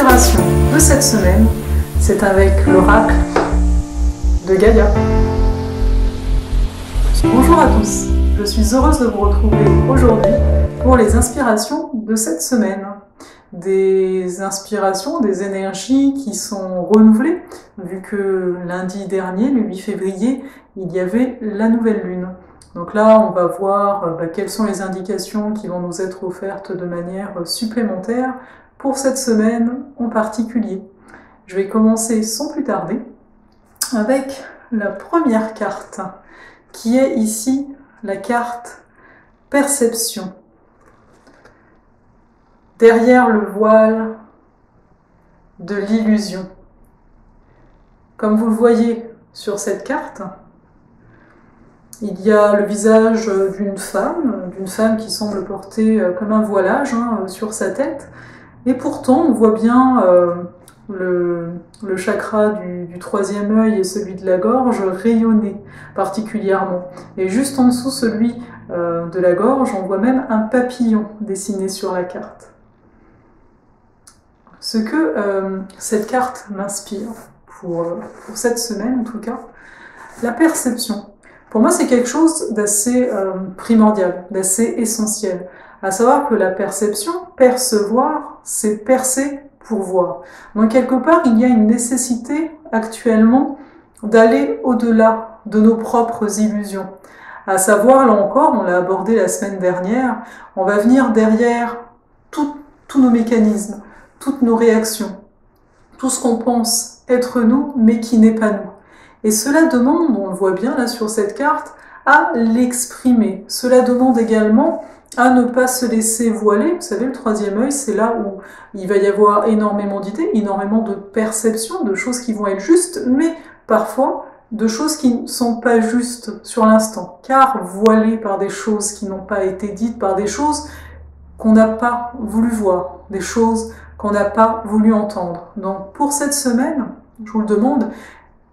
L'inspiration de cette semaine, c'est avec l'oracle de Gaïa. Bonjour à tous, je suis heureuse de vous retrouver aujourd'hui pour les inspirations de cette semaine. Des inspirations, des énergies qui sont renouvelées, vu que lundi dernier, le 8 février, il y avait la nouvelle lune. Donc là, on va voir quelles sont les indications qui vont nous être offertes de manière supplémentaire pour cette semaine en particulier. Je vais commencer sans plus tarder avec la première carte, qui est ici la carte Perception. Derrière le voile de l'illusion. Comme vous le voyez sur cette carte, il y a le visage d'une femme qui semble porter comme un voilage sur sa tête, et pourtant on voit bien le chakra du troisième œil et celui de la gorge rayonner particulièrement. Et juste en dessous celui de la gorge, on voit même un papillon dessiné sur la carte. Ce que cette carte m'inspire, pour cette semaine en tout cas, la perception. Pour moi, c'est quelque chose d'assez primordial, d'assez essentiel. À savoir que la perception, percevoir, c'est percer pour voir. Donc quelque part, il y a une nécessité actuellement d'aller au-delà de nos propres illusions. À savoir, là encore, on l'a abordé la semaine dernière, on va venir derrière tous nos mécanismes, toutes nos réactions, tout ce qu'on pense être nous, mais qui n'est pas nous. Et cela demande, on le voit bien là sur cette carte, à l'exprimer. Cela demande également à ne pas se laisser voiler. Vous savez, le troisième œil, c'est là où il va y avoir énormément d'idées, énormément de perceptions, de choses qui vont être justes, mais parfois de choses qui ne sont pas justes sur l'instant, car voilées par des choses qui n'ont pas été dites, par des choses qu'on n'a pas voulu voir, des choses qu'on n'a pas voulu entendre. Donc pour cette semaine, je vous le demande,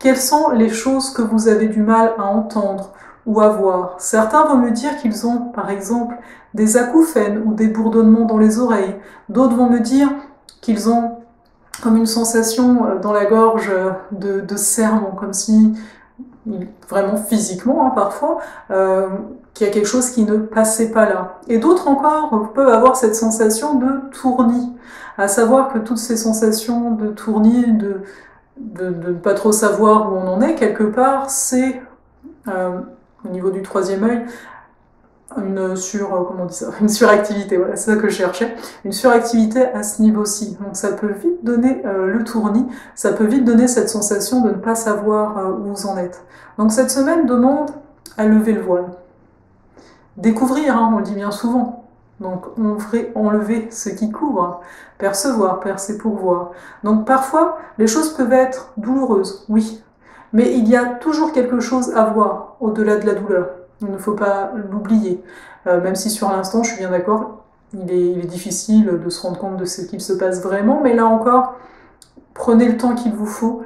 quelles sont les choses que vous avez du mal à entendre ou à voir? Certains vont me dire qu'ils ont, par exemple, des acouphènes ou des bourdonnements dans les oreilles. D'autres vont me dire qu'ils ont comme une sensation dans la gorge de serrement, comme si, vraiment physiquement parfois, qu'il y a quelque chose qui ne passait pas là. Et d'autres encore peuvent avoir cette sensation de tournis, à savoir que toutes ces sensations de tournis, de ne pas trop savoir où on en est, quelque part, c'est, au niveau du troisième œil, une suractivité, voilà, c'est ça que je cherchais, une suractivité à ce niveau-ci. Donc ça peut vite donner le tournis, ça peut vite donner cette sensation de ne pas savoir où vous en êtes. Donc cette semaine demande à lever le voile. Découvrir, on le dit bien souvent. Donc enlever ce qui couvre, percevoir, percer pour voir. Donc parfois, les choses peuvent être douloureuses, oui, mais il y a toujours quelque chose à voir au-delà de la douleur. Il ne faut pas l'oublier. Même si sur l'instant, je suis bien d'accord, il est difficile de se rendre compte de ce qu'il se passe vraiment, mais là encore, prenez le temps qu'il vous faut,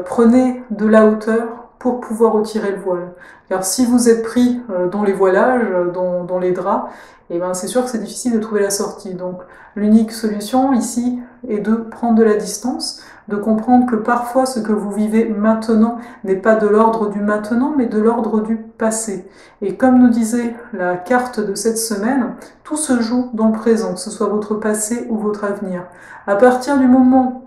prenez de la hauteur pour pouvoir retirer le voile. Car si vous êtes pris dans les voilages, dans les draps, et ben c'est sûr que c'est difficile de trouver la sortie. Donc l'unique solution ici est de prendre de la distance, de comprendre que parfois ce que vous vivez maintenant n'est pas de l'ordre du maintenant, mais de l'ordre du passé. Et comme nous disait la carte de cette semaine, tout se joue dans le présent, que ce soit votre passé ou votre avenir. À partir du moment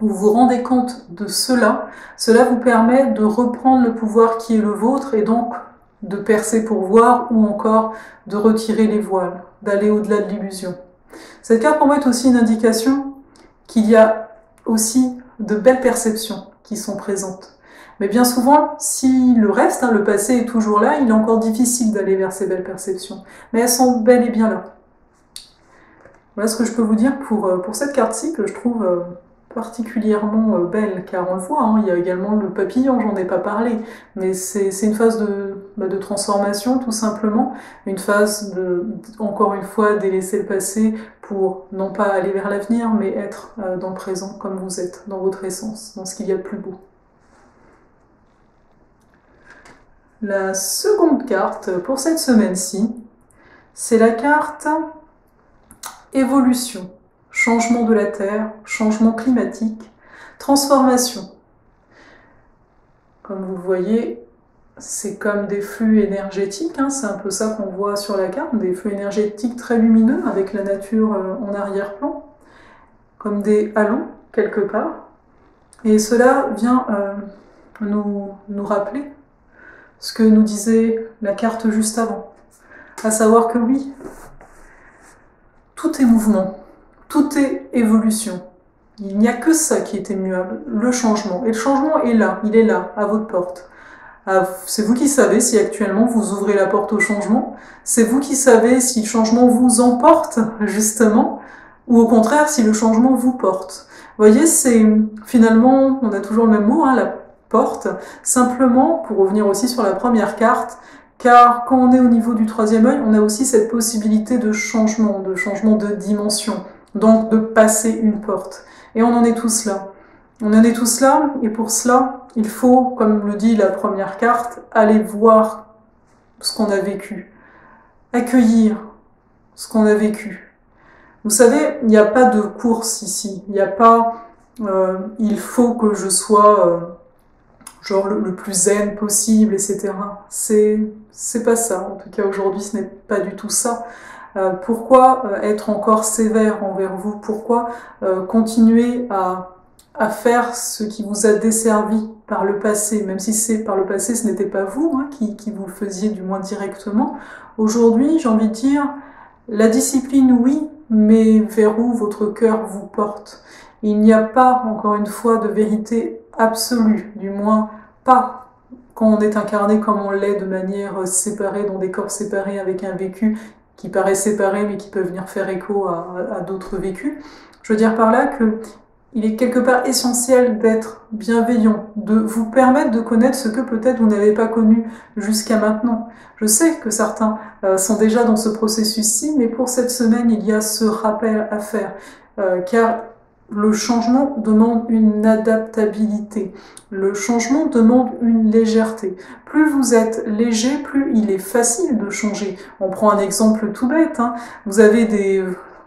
où vous vous rendez compte de cela, cela vous permet de reprendre le pouvoir qui est le vôtre et donc de percer pour voir ou encore de retirer les voiles, d'aller au-delà de l'illusion. Cette carte pour moi est aussi une indication qu'il y a aussi de belles perceptions qui sont présentes. Mais bien souvent, si le reste, le passé est toujours là, il est encore difficile d'aller vers ces belles perceptions. Mais elles sont bel et bien là. Voilà ce que je peux vous dire pour cette carte-ci que je trouve particulièrement belle, car on le voit, il y a également le papillon, j'en ai pas parlé, mais c'est une phase de transformation tout simplement, une phase encore une fois, délaisser le passé pour non pas aller vers l'avenir, mais être dans le présent comme vous êtes, dans votre essence, dans ce qu'il y a de plus beau. La seconde carte pour cette semaine-ci, c'est la carte Évolution. changement de la Terre, changement climatique, transformation. Comme vous voyez, c'est comme des flux énergétiques, hein, c'est un peu ça qu'on voit sur la carte, des flux énergétiques très lumineux avec la nature en arrière-plan, comme des halos quelque part. Et cela vient nous rappeler ce que nous disait la carte juste avant, à savoir que oui, tout est mouvement, tout est évolution. Il n'y a que ça qui est immuable, le changement. Et le changement est là, il est là, à votre porte. C'est vous qui savez si actuellement vous ouvrez la porte au changement, c'est vous qui savez si le changement vous emporte, justement, ou au contraire si le changement vous porte. Vous voyez, c'est finalement, on a toujours le même mot, hein, la porte, simplement, pour revenir aussi sur la première carte, car quand on est au niveau du troisième œil, on a aussi cette possibilité de changement de dimension, donc de passer une porte. Et on en est tous là. On en est tous là, et pour cela, il faut, comme le dit la première carte, aller voir ce qu'on a vécu, accueillir ce qu'on a vécu. Vous savez, il n'y a pas de course ici, il n'y a pas il faut que je sois genre le plus zen possible, etc. C'est pas ça, en tout cas aujourd'hui ce n'est pas du tout ça. Pourquoi être encore sévère envers vous? Pourquoi continuer à faire ce qui vous a desservi par le passé, même si c'est par le passé ce n'était pas vous hein, qui vous le faisiez du moins directement. Aujourd'hui, j'ai envie de dire, la discipline oui, mais vers où votre cœur vous porte. Il n'y a pas, encore une fois, de vérité absolue, du moins pas quand on est incarné comme on l'est de manière séparée, dans des corps séparés avec un vécu qui paraît séparé mais qui peut venir faire écho à d'autres vécus. Je veux dire par là que il est quelque part essentiel d'être bienveillant, de vous permettre de connaître ce que peut-être vous n'avez pas connu jusqu'à maintenant. Je sais que certains sont déjà dans ce processus-ci, mais pour cette semaine, il y a ce rappel à faire, car le changement demande une adaptabilité. Le changement demande une légèreté. Plus vous êtes léger, plus il est facile de changer. On prend un exemple tout bête. Hein.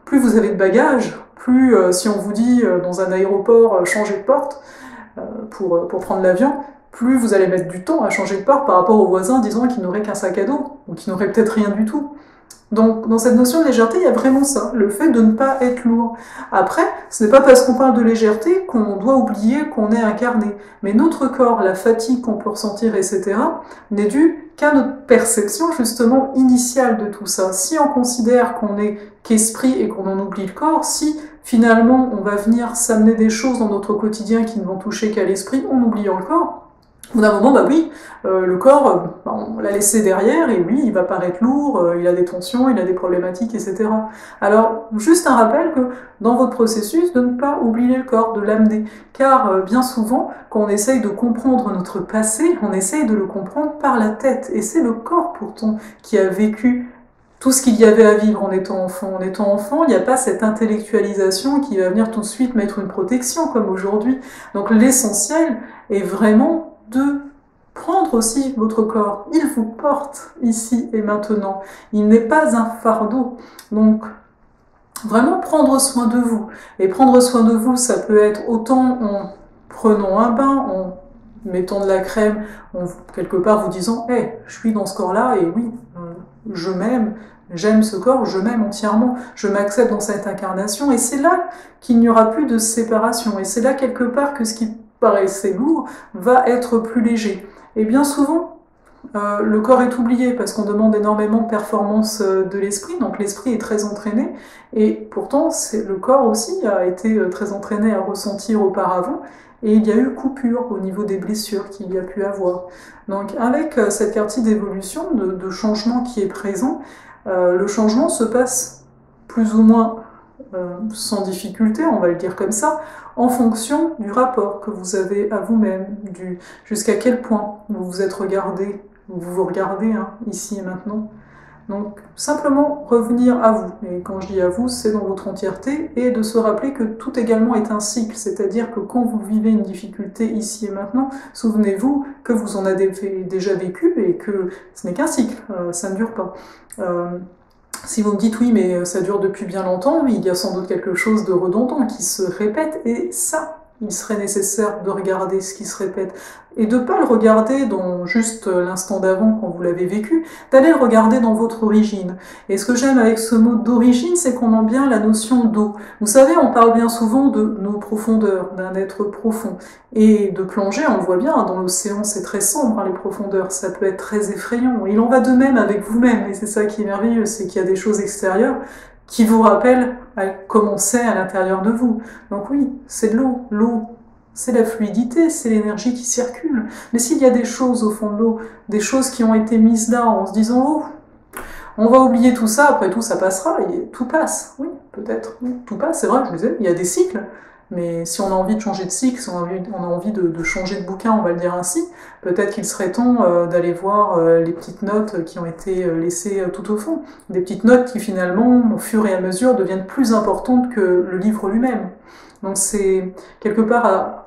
Plus vous avez de bagages, plus si on vous dit dans un aéroport changer de porte pour prendre l'avion, plus vous allez mettre du temps à changer de porte par rapport aux voisins disant qu'ils n'auraient qu'un sac à dos ou qu'ils n'auraient peut-être rien du tout. Donc, dans cette notion de légèreté, il y a vraiment ça, le fait de ne pas être lourd. Après, ce n'est pas parce qu'on parle de légèreté qu'on doit oublier qu'on est incarné. Mais notre corps, la fatigue qu'on peut ressentir, etc., n'est due qu'à notre perception, justement, initiale de tout ça. Si on considère qu'on n'est qu'esprit et qu'on en oublie le corps, si finalement on va venir s'amener des choses dans notre quotidien qui ne vont toucher qu'à l'esprit en oubliant le corps, au bout d'un moment, bah oui, le corps, on l'a laissé derrière, et oui, il va paraître lourd, il a des tensions, il a des problématiques, etc. Alors, juste un rappel que dans votre processus, de ne pas oublier le corps, de l'amener. Car bien souvent, quand on essaye de comprendre notre passé, on essaye de le comprendre par la tête. Et c'est le corps, pourtant, qui a vécu tout ce qu'il y avait à vivre en étant enfant. En étant enfant, il n'y a pas cette intellectualisation qui va venir tout de suite mettre une protection, comme aujourd'hui. Donc l'essentiel est vraiment de prendre aussi votre corps. Il vous porte ici et maintenant. Il n'est pas un fardeau. Donc, vraiment prendre soin de vous. Et prendre soin de vous, ça peut être autant en prenant un bain, en mettant de la crème, en quelque part vous disant hey, je suis dans ce corps-là et oui, je m'aime, j'aime ce corps, je m'aime entièrement, je m'accepte dans cette incarnation. Et c'est là qu'il n'y aura plus de séparation. Et c'est là quelque part que ce qui paraissait lourd va être plus léger. Et bien souvent, le corps est oublié parce qu'on demande énormément de performance de l'esprit, donc l'esprit est très entraîné, et pourtant le corps aussi a été très entraîné à ressentir auparavant, et il y a eu coupure au niveau des blessures qu'il y a pu avoir. Donc avec cette partie d'évolution, de changement qui est présent, le changement se passe plus ou moins sans difficulté, on va le dire comme ça, en fonction du rapport que vous avez à vous-même, jusqu'à quel point vous vous êtes regardé, vous vous regardez hein, ici et maintenant. Donc simplement revenir à vous, et quand je dis à vous, c'est dans votre entièreté, et de se rappeler que tout également est un cycle, c'est-à-dire que quand vous vivez une difficulté ici et maintenant, souvenez-vous que vous en avez déjà vécu et que ce n'est qu'un cycle, ça ne dure pas. Si vous me dites oui, mais ça dure depuis bien longtemps, il y a sans doute quelque chose de redondant qui se répète, et ça, il serait nécessaire de regarder ce qui se répète, et de ne pas le regarder dans juste l'instant d'avant quand vous l'avez vécu, d'aller le regarder dans votre origine. Et ce que j'aime avec ce mot d'origine, c'est qu'on a bien la notion d'eau. Vous savez, on parle bien souvent de nos profondeurs, d'un être profond. Et de plonger, on le voit bien, dans l'océan c'est très sombre, hein, les profondeurs, ça peut être très effrayant. Il en va de même avec vous-même, et c'est ça qui est merveilleux, c'est qu'il y a des choses extérieures qui vous rappellent comment c'est à l'intérieur de vous. Donc oui, c'est de l'eau. L'eau, c'est la fluidité, c'est l'énergie qui circule. Mais s'il y a des choses au fond de l'eau, des choses qui ont été mises là en se disant « Oh, on va oublier tout ça, après tout ça passera, et tout passe. » Oui, peut-être, oui, tout passe, c'est vrai, je vous disais, il y a des cycles. Mais si on a envie de changer de cycle, si on a envie de changer de bouquin, on va le dire ainsi, peut-être qu'il serait temps d'aller voir les petites notes qui ont été laissées tout au fond. Des petites notes qui finalement, au fur et à mesure, deviennent plus importantes que le livre lui-même. Donc c'est quelque part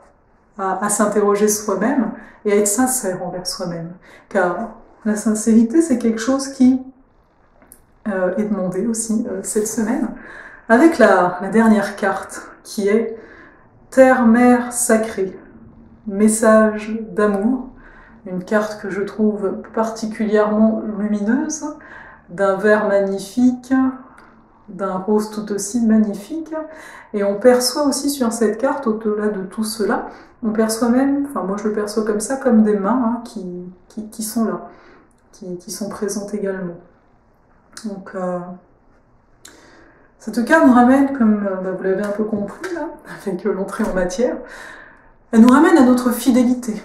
à s'interroger soi-même et à être sincère envers soi-même. Car la sincérité, c'est quelque chose qui est demandé aussi cette semaine, avec la dernière carte qui est Terre, mer, sacrée, message d'amour, une carte que je trouve particulièrement lumineuse, d'un vert magnifique, d'un rose tout aussi magnifique, et on perçoit aussi sur cette carte, au-delà de tout cela, on perçoit même, enfin moi je le perçois comme ça, comme des mains hein, qui sont là, qui sont présentes également. Donc cette carte nous ramène, comme vous l'avez un peu compris là, avec l'entrée en matière, elle nous ramène à notre fidélité.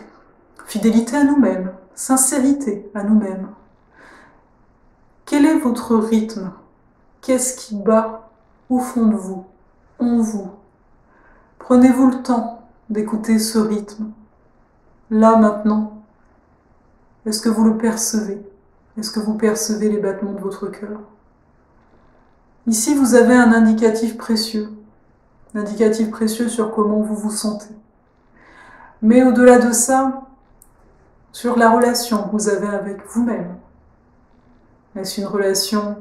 Fidélité à nous-mêmes, sincérité à nous-mêmes. Quel est votre rythme? Qu'est-ce qui bat au fond de vous, en vous? Prenez-vous le temps d'écouter ce rythme, là, maintenant. Est-ce que vous le percevez? Est-ce que vous percevez les battements de votre cœur? Ici, vous avez un indicatif précieux sur comment vous vous sentez. Mais au-delà de ça, sur la relation que vous avez avec vous-même. Est-ce une relation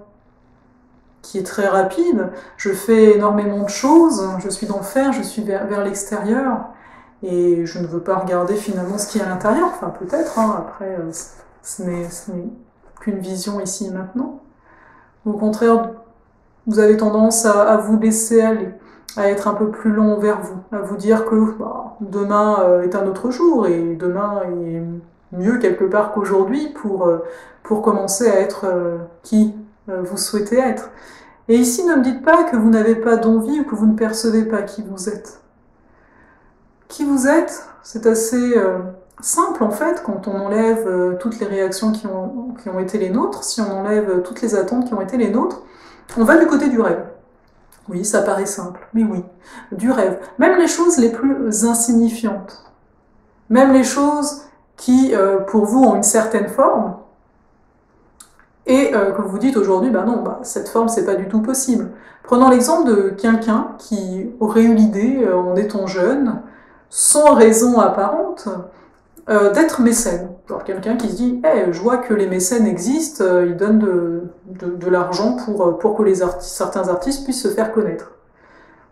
qui est très rapide? Je fais énormément de choses, je suis dans le faire, je suis vers l'extérieur, et je ne veux pas regarder finalement ce qu'il y a à l'intérieur. Enfin, peut-être, hein, après, ce n'est qu'une vision ici et maintenant. Au contraire, vous avez tendance à vous laisser aller, à être un peu plus long vers vous, à vous dire que demain est un autre jour, et demain est mieux quelque part qu'aujourd'hui pour commencer à être qui vous souhaitez être. Et ici, ne me dites pas que vous n'avez pas d'envie ou que vous ne percevez pas qui vous êtes. Qui vous êtes, c'est assez simple en fait, quand on enlève toutes les réactions qui ont été les nôtres, si on enlève toutes les attentes qui ont été les nôtres, on va du côté du rêve. Oui, ça paraît simple, mais oui, du rêve. Même les choses les plus insignifiantes, même les choses qui, pour vous, ont une certaine forme, et que vous dites aujourd'hui, non, cette forme, c'est pas du tout possible. Prenons l'exemple de quelqu'un qui aurait eu l'idée, en étant jeune, sans raison apparente, d'être mécène. Genre quelqu'un qui se dit hey, je vois que les mécènes existent, ils donnent de l'argent pour que certains artistes puissent se faire connaître.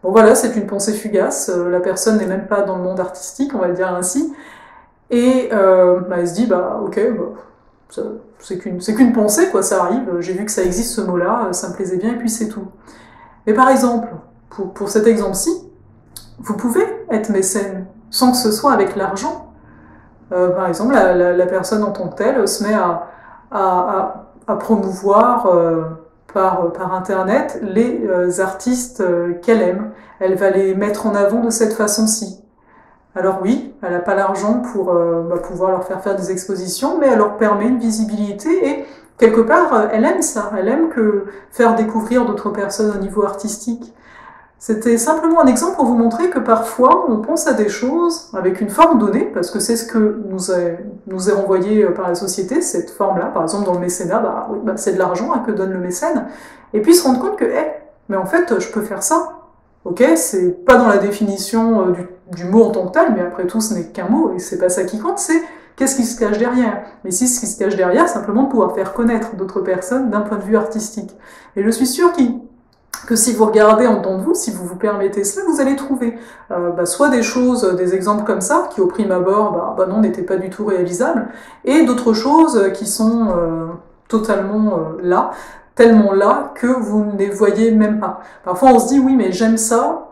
Bon voilà, c'est une pensée fugace, la personne n'est même pas dans le monde artistique, on va le dire ainsi, et elle se dit ok, c'est qu'une pensée, quoi, ça arrive, j'ai vu que ça existe ce mot-là, ça me plaisait bien, et puis c'est tout. Mais par exemple, pour cet exemple-ci, vous pouvez être mécène sans que ce soit avec l'argent. Par exemple, la personne en tant que telle se met à promouvoir par Internet les artistes qu'elle aime. Elle va les mettre en avant de cette façon-ci. Alors oui, elle n'a pas l'argent pour pouvoir leur faire des expositions, mais elle leur permet une visibilité et quelque part, elle aime ça. Elle aime faire découvrir d'autres personnes au niveau artistique. C'était simplement un exemple pour vous montrer que parfois on pense à des choses avec une forme donnée, parce que c'est ce que nous est renvoyé par la société, cette forme-là. Par exemple, dans le mécénat, c'est de l'argent que donne le mécène, et puis se rendre compte que, mais en fait, je peux faire ça. Ok, c'est pas dans la définition du mot en tant que tel, mais après tout, ce n'est qu'un mot, et c'est pas ça qui compte, c'est qu'est-ce qui se cache derrière? Mais si ce qui se cache derrière, simplement de pouvoir faire connaître d'autres personnes d'un point de vue artistique. Et je suis sûre que si vous regardez en dedans de vous, si vous vous permettez cela, vous allez trouver soit des choses, des exemples comme ça, qui au prime abord, non, n'étaient pas du tout réalisables, et d'autres choses qui sont totalement là, tellement là que vous ne les voyez même pas. Parfois on se dit oui mais j'aime ça,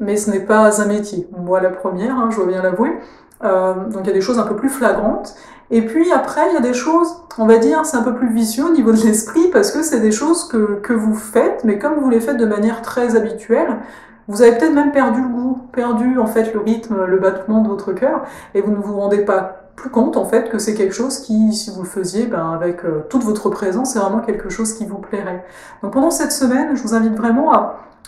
mais ce n'est pas un métier. Moi la première, je dois bien l'avouer. Donc il y a des choses un peu plus flagrantes. Et puis après il y a des choses, on va dire, c'est un peu plus vicieux au niveau de l'esprit parce que c'est des choses que vous faites, mais comme vous les faites de manière très habituelle, vous avez peut-être même perdu le goût, perdu en fait le rythme, le battement de votre cœur, et vous ne vous rendez pas plus compte en fait que c'est quelque chose qui, si vous le faisiez, avec toute votre présence, c'est vraiment quelque chose qui vous plairait. Donc pendant cette semaine, je vous invite vraiment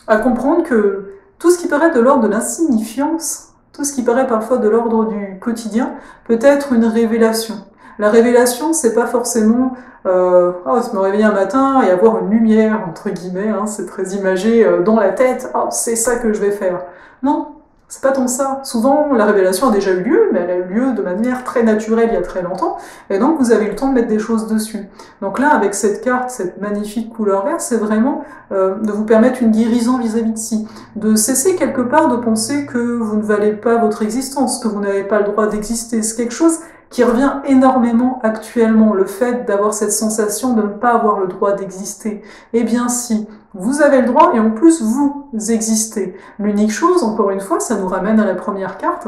à comprendre que tout ce qui paraît de l'ordre de l'insignifiance, tout ce qui paraît parfois de l'ordre du quotidien, peut être une révélation. La révélation, c'est pas forcément se me réveiller un matin et avoir une lumière, entre guillemets, c'est très imagé dans la tête, c'est ça que je vais faire. Non, c'est pas tant ça. Souvent, la révélation a déjà eu lieu, mais elle a eu lieu de manière très naturelle il y a très longtemps, et donc vous avez eu le temps de mettre des choses dessus. Donc là, avec cette carte, cette magnifique couleur verte, c'est vraiment de vous permettre une guérison vis-à-vis de ci, de cesser quelque part de penser que vous ne valez pas votre existence, que vous n'avez pas le droit d'exister. C'est quelque chose qui revient énormément actuellement, le fait d'avoir cette sensation de ne pas avoir le droit d'exister. Eh bien si, vous avez le droit et en plus vous existez. L'unique chose, encore une fois, ça nous ramène à la première carte,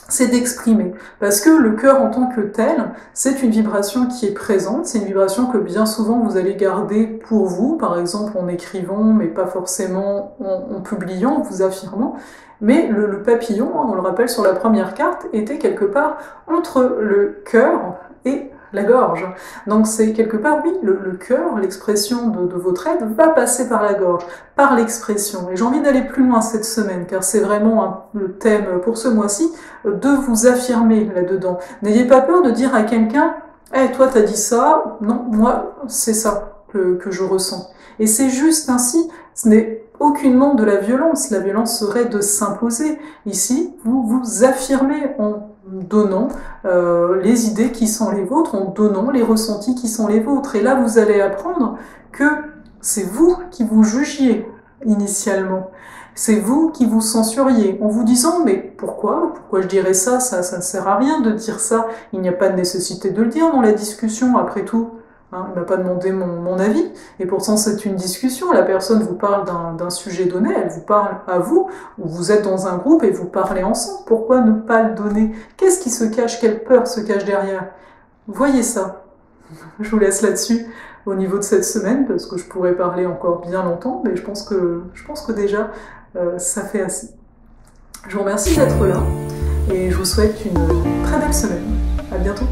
c'est d'exprimer. Parce que le cœur en tant que tel, c'est une vibration qui est présente, c'est une vibration que bien souvent vous allez garder pour vous, par exemple en écrivant, mais pas forcément en publiant, en vous affirmant. Mais le papillon, on le rappelle sur la première carte, était quelque part entre le cœur et la gorge. Donc c'est quelque part, oui, le cœur, l'expression de votre aide va passer par la gorge, par l'expression. Et j'ai envie d'aller plus loin cette semaine, car c'est vraiment le thème pour ce mois-ci, de vous affirmer là-dedans. N'ayez pas peur de dire à quelqu'un « Hey, toi t'as dit ça, non, moi c'est ça que je ressens ». Et c'est juste ainsi, ce n'est aucunement de la violence serait de s'imposer. Ici, vous vous affirmez en donnant les idées qui sont les vôtres, en donnant les ressentis qui sont les vôtres. Et là, vous allez apprendre que c'est vous qui vous jugiez initialement. C'est vous qui vous censuriez en vous disant « mais pourquoi je dirais ça, ça ne sert à rien de dire ça, il n'y a pas de nécessité de le dire dans la discussion, après tout ». Il m'a pas demandé mon avis, et pourtant c'est une discussion, la personne vous parle d'un sujet donné, elle vous parle à vous, ou vous êtes dans un groupe et vous parlez ensemble, pourquoi ne pas le donner? Qu'est-ce qui se cache, quelle peur se cache derrière? Voyez ça. Je vous laisse là-dessus au niveau de cette semaine, parce que je pourrais parler encore bien longtemps, mais je pense que déjà ça fait assez. Je vous remercie d'être là, et je vous souhaite une très belle semaine. À bientôt.